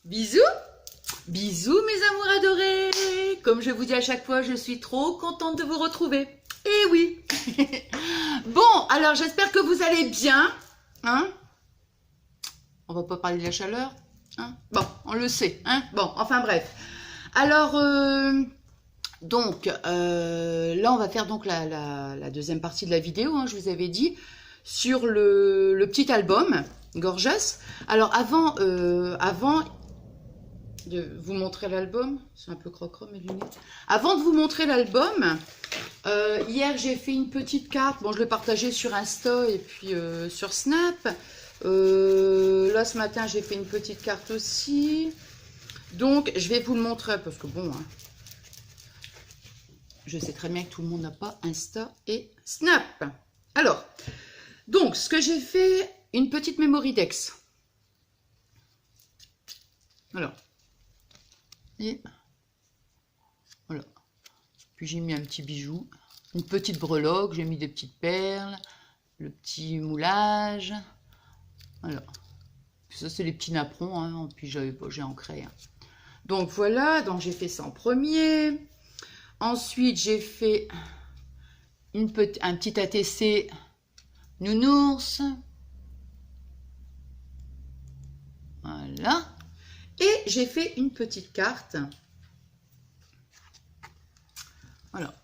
Bisous, bisous mes amours adorés. Comme je vous dis à chaque fois, je suis trop contente de vous retrouver. Eh oui. Bon, alors j'espère que vous allez bien. Hein? On va pas parler de la chaleur. Hein? Bon, on le sait. Hein? Bon, enfin bref. Alors, là, on va faire donc la deuxième partie de la vidéo, hein, je vous avais dit, sur le petit album Gorgeous. Alors, avant de vous montrer l'album, c'est un peu croque-croque mes lunettes. Avant de vous montrer l'album, hier j'ai fait une petite carte. Bon, je l'ai partagée sur Insta et puis sur Snap. Là, ce matin, j'ai fait une petite carte aussi. Donc, je vais vous le montrer parce que bon, hein, je sais très bien que tout le monde n'a pas Insta et Snap. Alors, donc, ce que j'ai fait, une petite Memory-Dex. Alors, et voilà. Puis j'ai mis un petit bijou, une petite breloque, j'ai mis des petites perles, le petit moulage. Voilà. Puis ça, c'est les petits napperons, hein, puis j'ai ancré. Hein. Donc voilà, donc j'ai fait ça en premier. Ensuite, j'ai fait un petit ATC nounours. Voilà. Et j'ai fait une petite carte. Voilà.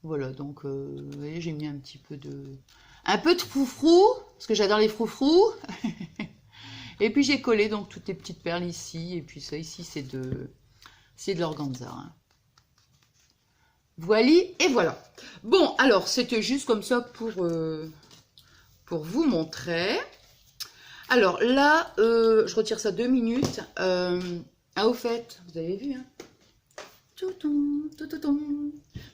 Voilà, donc vous voyez, j'ai mis un petit peu de... Un peu de froufrou, parce que j'adore les froufrous. Et puis j'ai collé donc toutes les petites perles ici. Et puis ça ici, c'est de l'organza. Hein. Voilà, et voilà. Bon, alors, c'était juste comme ça pour vous montrer. Alors là, je retire ça 2 minutes. Ah, au fait, vous avez vu, hein.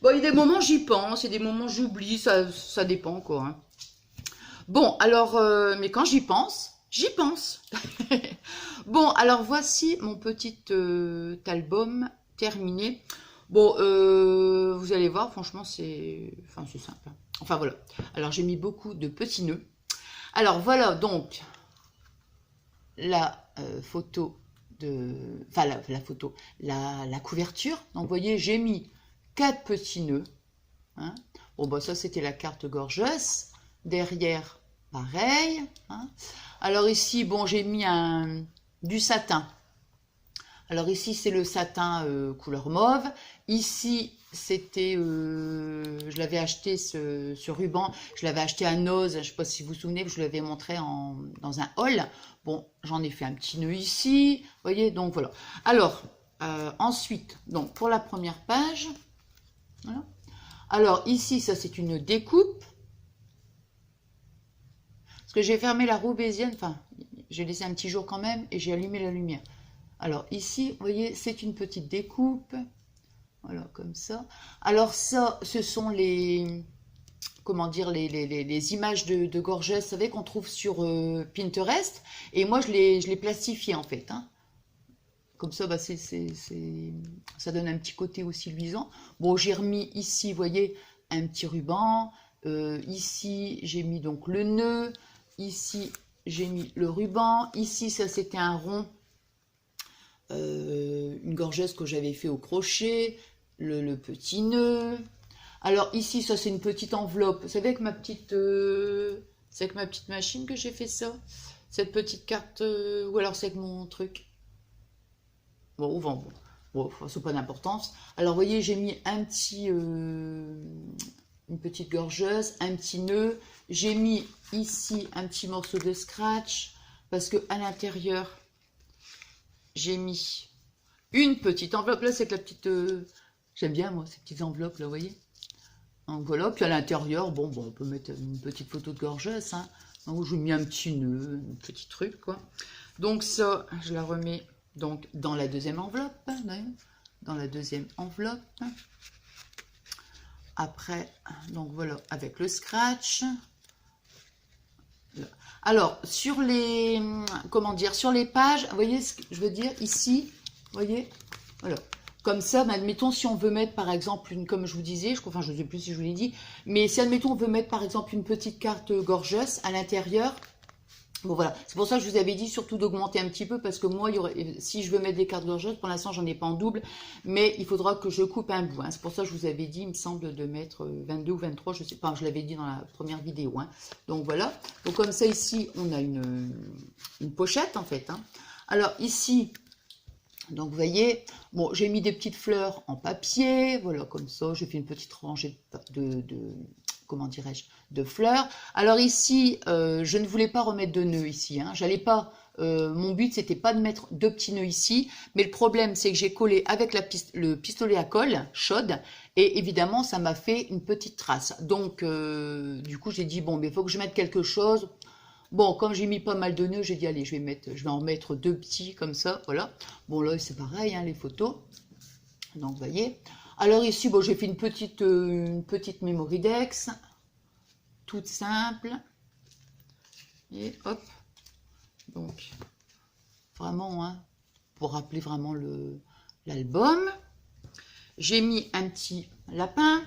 Bon, il y a des moments j'y pense, il y a des moments j'oublie, ça dépend quoi. Hein. Bon, alors, mais quand j'y pense, j'y pense. Bon, alors voici mon petit album terminé. Bon, vous allez voir, franchement, c'est simple. Enfin, voilà. Alors, j'ai mis beaucoup de petits nœuds. Alors, voilà, donc, la photo de... Enfin, la photo, la couverture. Donc, vous voyez, j'ai mis 4 petits nœuds. Hein. Bon, bah, ça, c'était la carte Gorgeous. Derrière, pareil. Hein. Alors, ici, bon, j'ai mis du satin. Alors ici, c'est le satin couleur mauve. Ici, c'était, je l'avais acheté ce ruban, je l'avais acheté à Noz, je ne sais pas si vous vous souvenez, je l'avais montré dans un haul. Bon, j'en ai fait un petit nœud ici, vous voyez, donc voilà. Alors, ensuite, donc pour la première page, voilà. Alors ici, ça c'est une découpe. Parce que j'ai fermé la roue bézienne, enfin, j'ai laissé un petit jour quand même, et j'ai allumé la lumière. Alors ici, vous voyez, c'est une petite découpe. Voilà, comme ça. Alors ça, ce sont les... Comment dire, les images de Gorgeous, vous savez, qu'on trouve sur Pinterest. Et moi, je les plastifié, en fait. Hein. Comme ça, bah, ça donne un petit côté aussi luisant. Bon, j'ai remis ici, vous voyez, un petit ruban. Ici, j'ai mis donc le nœud. Ici, j'ai mis le ruban. Ici, ça, c'était un rond. Une gorgeuse que j'avais fait au crochet, le petit nœud. Alors ici, ça c'est une petite enveloppe. Vous savez, avec ma petite, c'est avec ma petite machine que j'ai fait ça. Cette petite carte, ou alors c'est avec mon truc. Bon, bon, c'est pas d'importance. Alors, vous voyez, j'ai mis un petit, une petite gorgeuse, un petit nœud. J'ai mis ici un petit morceau de scratch parce que à l'intérieur, j'ai mis une petite enveloppe. Là, c'est que la petite... J'aime bien, moi, ces petites enveloppes, là, vous voyez. Donc, voilà. Puis à l'intérieur, bon, on peut mettre une petite photo de Gorgeous. Hein. Donc, je mis un petit nœud, un petit truc, quoi. Donc, ça, je la remets donc dans la deuxième enveloppe. Hein, dans la deuxième enveloppe. Après, donc, voilà, avec le scratch. Alors, sur les, comment dire, sur les pages, vous voyez ce que je veux dire, ici, vous voyez, voilà. Comme ça, admettons, si on veut mettre par exemple une, comme je vous disais, enfin je ne sais plus si je vous l'ai dit, mais si admettons on veut mettre par exemple une petite carte gorgeous à l'intérieur, bon voilà, c'est pour ça que je vous avais dit surtout d'augmenter un petit peu, parce que moi, si je veux mettre des cartes gorgeous, pour l'instant j'en ai pas en double, mais il faudra que je coupe un bout, hein. C'est pour ça que je vous avais dit, il me semble, de mettre 22 ou 23, je sais pas, je l'avais dit dans la première vidéo, hein. Donc voilà, donc comme ça ici, on a une pochette en fait, hein. Alors ici... Donc, vous voyez, bon, j'ai mis des petites fleurs en papier, voilà, comme ça, j'ai fait une petite rangée comment dirais-je, de fleurs. Alors ici, je ne voulais pas remettre de nœuds ici, hein. J'allais pas, mon but, c'était pas de mettre deux petits nœuds ici, mais le problème, c'est que j'ai collé avec le pistolet à colle chaude, et évidemment, ça m'a fait une petite trace. Donc, du coup, j'ai dit, bon, mais il faut que je mette quelque chose. Bon, comme j'ai mis pas mal de nœuds, j'ai dit, allez, je vais en mettre deux petits, comme ça, voilà. Bon, là, c'est pareil, hein, les photos. Donc, vous voyez. Alors ici, bon, j'ai fait une petite Mémoridex, toute simple. Et hop. Donc, vraiment, hein, pour rappeler vraiment l'album. J'ai mis un petit lapin.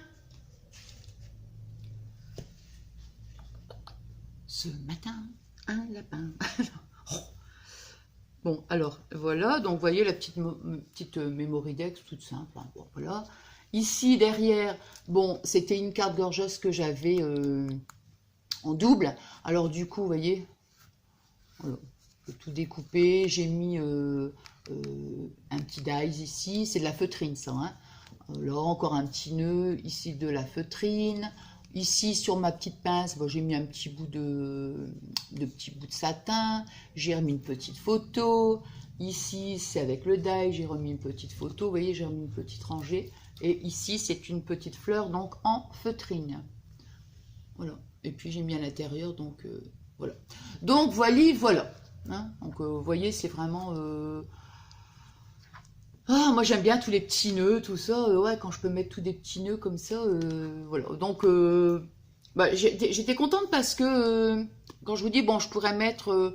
Ce matin, un lapin. Bon, alors, voilà. Donc, vous voyez la petite Mémoridex, toute simple. Hein, bon, voilà. Ici, derrière, bon, c'était une carte gorgeuse que j'avais en double. Alors, du coup, vous voyez, voilà, je peux tout découper. J'ai mis un petit dies ici. C'est de la feutrine, ça. Hein. Alors, encore un petit nœud. Ici, de la feutrine. Ici, sur ma petite pince, bon, j'ai mis un petit bout de satin. J'ai remis une petite photo. Ici, c'est avec le die. J'ai remis une petite photo. Vous voyez, j'ai remis une petite rangée. Et ici, c'est une petite fleur, donc en feutrine. Voilà. Et puis, j'ai mis à l'intérieur, donc voilà. Donc, voilà. Hein, donc, vous voyez, c'est vraiment... Ah, moi, j'aime bien tous les petits nœuds, tout ça. Ouais, quand je peux mettre tous des petits nœuds comme ça, voilà. Donc, bah, j'étais contente parce que, quand je vous dis, bon, je pourrais mettre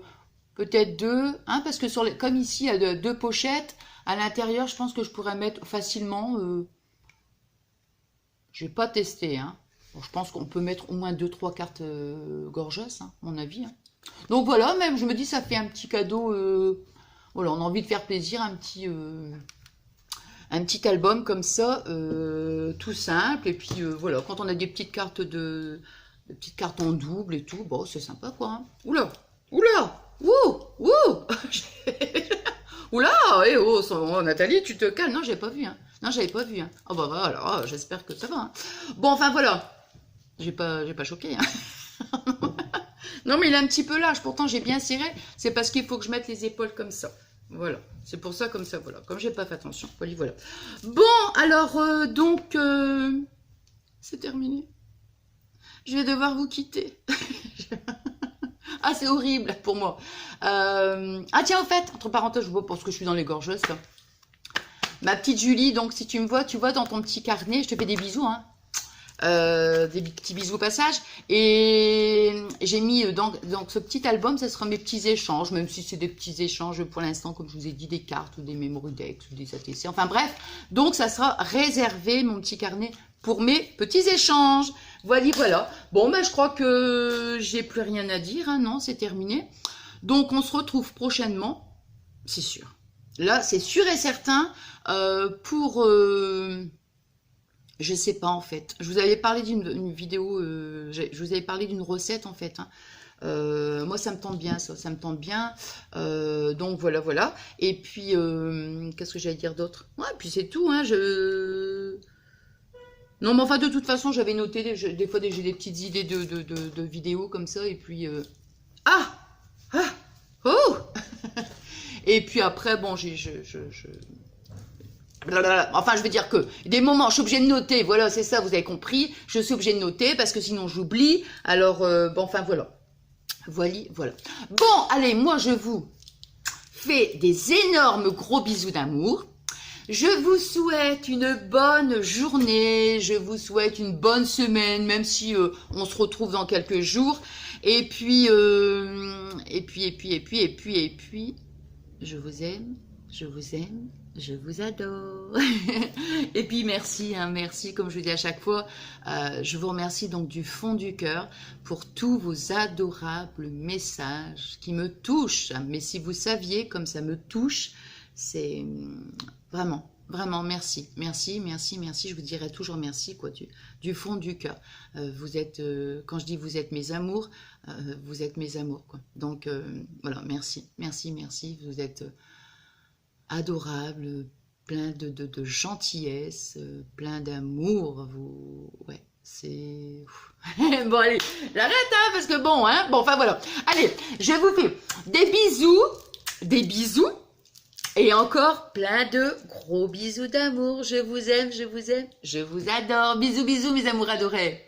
peut-être deux, hein, parce que comme ici, il y a deux pochettes, à l'intérieur, je pense que je pourrais mettre facilement... Je n'ai pas testé, hein. Bon, je pense qu'on peut mettre au moins 2-3 cartes gorgeous, hein, à mon avis. Hein. Donc voilà, même je me dis ça fait un petit cadeau. Voilà, on a envie de faire plaisir, un petit album comme ça, tout simple. Et puis voilà, quand on a des petites cartes des petites cartes en double et tout, bon, c'est sympa quoi. Hein. Oula, wouh, oula, eh oh, Nathalie, tu te calmes. Non, j'avais pas vu, hein. Non, j'avais pas vu. Hein. Oh bah voilà, alors, j'espère que ça va. Hein. Bon, enfin voilà. J'ai pas choqué. Hein. Non, mais il est un petit peu large. Pourtant, j'ai bien serré. C'est parce qu'il faut que je mette les épaules comme ça. Voilà. C'est pour ça, comme ça, voilà. Comme j'ai pas fait attention. Voilà. Bon, alors, donc, c'est terminé. Je vais devoir vous quitter. Ah, c'est horrible pour moi. Ah, tiens, au fait, entre parenthèses, je vois parce que je suis dans les gorgeuses. Ma petite Julie, donc si tu me vois, tu vois dans ton petit carnet, je te fais des bisous, hein. Des petits bisous au passage. Et j'ai mis donc ce petit album, ça sera mes petits échanges, même si c'est des petits échanges pour l'instant, comme je vous ai dit, des cartes ou des Mémoridex ou des ATC. Enfin bref, donc ça sera réservé, mon petit carnet, pour mes petits échanges. Voilà. Bon, ben je crois que j'ai plus rien à dire, hein, non, c'est terminé. Donc on se retrouve prochainement, c'est sûr. Là, c'est sûr et certain, pour... je sais pas en fait. Je vous avais parlé d'une vidéo, je vous avais parlé d'une recette en fait. Hein. Moi ça me tente bien ça me tente bien. Donc voilà. Et puis qu'est-ce que j'allais dire d'autre? Ouais, puis c'est tout. Hein, non mais enfin de toute façon j'avais noté des fois j'ai des petites idées de vidéos comme ça et puis oh et puis après bon enfin, je veux dire que des moments, je suis obligée de noter, voilà, c'est ça, vous avez compris, je suis obligée de noter parce que sinon j'oublie, alors, bon, enfin, voilà. Voilà. Bon, allez, moi, je vous fais des énormes gros bisous d'amour. Je vous souhaite une bonne journée, je vous souhaite une bonne semaine, même si on se retrouve dans quelques jours. Et puis, je vous aime, Je vous adore. Et puis merci, hein, merci, comme je vous dis à chaque fois, je vous remercie donc du fond du cœur pour tous vos adorables messages qui me touchent. Mais si vous saviez comme ça me touche, c'est vraiment, vraiment merci, merci, merci, merci. Je vous dirai toujours merci, quoi, du fond du cœur. Vous êtes, quand je dis vous êtes mes amours, vous êtes mes amours, quoi. Donc voilà, merci, merci, merci. Vous êtes adorable, plein de gentillesse, plein d'amour. Vous, ouais, c'est... Bon, allez, j'arrête, hein, parce que bon, hein, bon, enfin voilà. Allez, je vous fais des bisous, et encore plein de gros bisous d'amour. Je vous aime, je vous aime, je vous adore. Bisous, bisous, mes amours adorés.